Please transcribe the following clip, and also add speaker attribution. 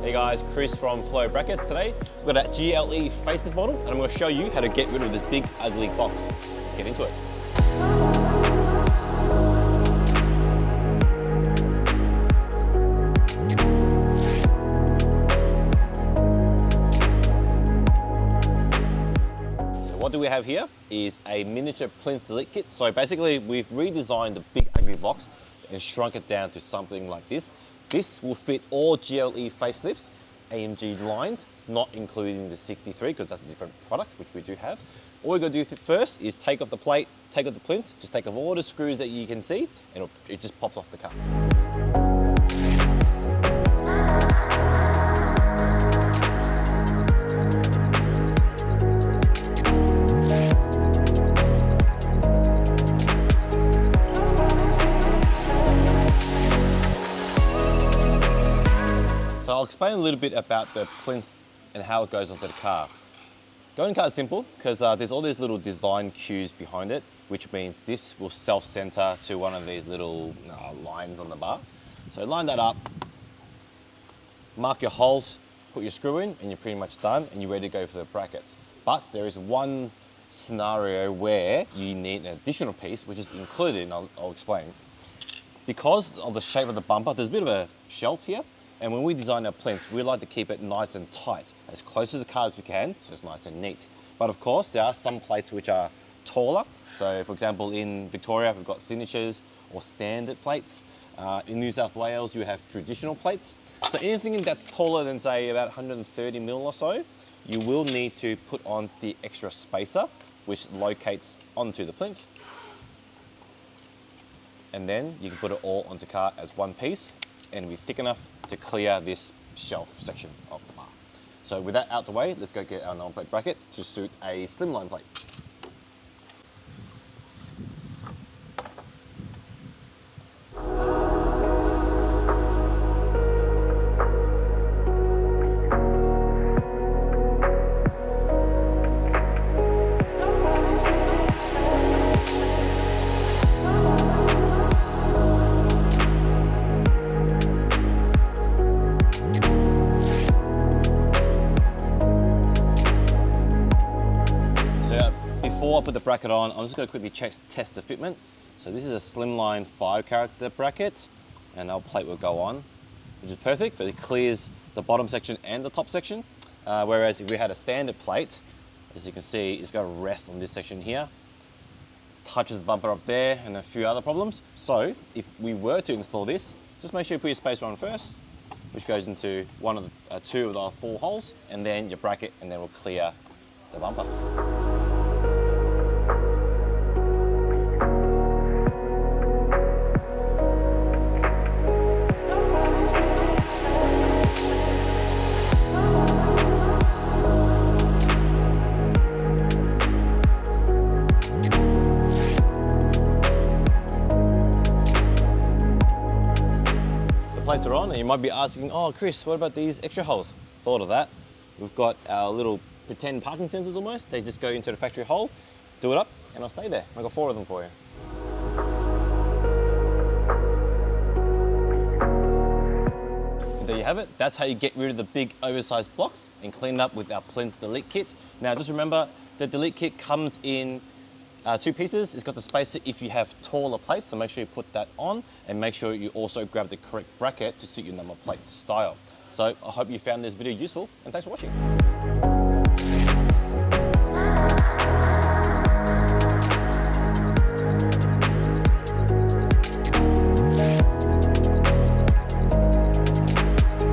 Speaker 1: Hey guys, Chris from Flow Brackets. Today we've got a GLE facelift model and I'm going to show you how to get rid of this big ugly box. Let's get into it. So what do we have here is a miniature Plinth delete kit. So basically we've redesigned the big ugly box and shrunk it down to something like this. This will fit all GLE facelifts, AMG lines, not including the 63 because that's a different product, which we do have. All we're going to do first is take off the plate, take off the plinth, just take off all the screws that you can see, and it just pops off the car. So I'll explain a little bit about the plinth and how it goes onto the car. Going car is simple because there's all these little design cues behind it, which means this will self-center to one of these little lines on the bar. So line that up, mark your holes, put your screw in, and you're pretty much done and you're ready to go for the brackets. But there is one scenario where you need an additional piece, which is included, and I'll explain. Because of the shape of the bumper, there's a bit of a shelf here. And when we design our plinths, we like to keep it nice and tight, as close to the car as we can, so it's nice and neat. But of course, there are some plates which are taller. So for example, in Victoria, we've got signatures or standard plates. In New South Wales, you have traditional plates. So anything that's taller than say about 130 mil or so, you will need to put on the extra spacer, which locates onto the plinth. And then you can put it all onto car as one piece and it'll be thick enough to clear this shelf section of the bar. So with that out the way, let's go get our non-plate bracket to suit a slimline plate. Before I put the bracket on, I'm just going to quickly test the fitment. So this is a slimline 5-character bracket, and our plate will go on, which is perfect, but it clears the bottom section and the top section. Whereas if we had a standard plate, as you can see, it's going to rest on this section here, touches the bumper up there, and a few other problems. So if we were to install this, just make sure you put your spacer on first, which goes into one of the, 2 of the 4 holes, and then your bracket, and then we'll clear the bumper. Plates are on, and you might be asking, oh Chris, what about these extra holes? Thought of that. We've got our little pretend parking sensors almost. They just go into the factory hole, do it up, and I'll stay there. I've got 4 of them for you. And there you have it. That's how you get rid of the big oversized blocks and clean it up with our Plinth delete kit. Now just remember, the delete kit comes in 2 pieces. It's got the spacer if you have taller plates, so make sure you put that on and make sure you also grab the correct bracket to suit your number plate style. So I hope you found this video useful and thanks for watching.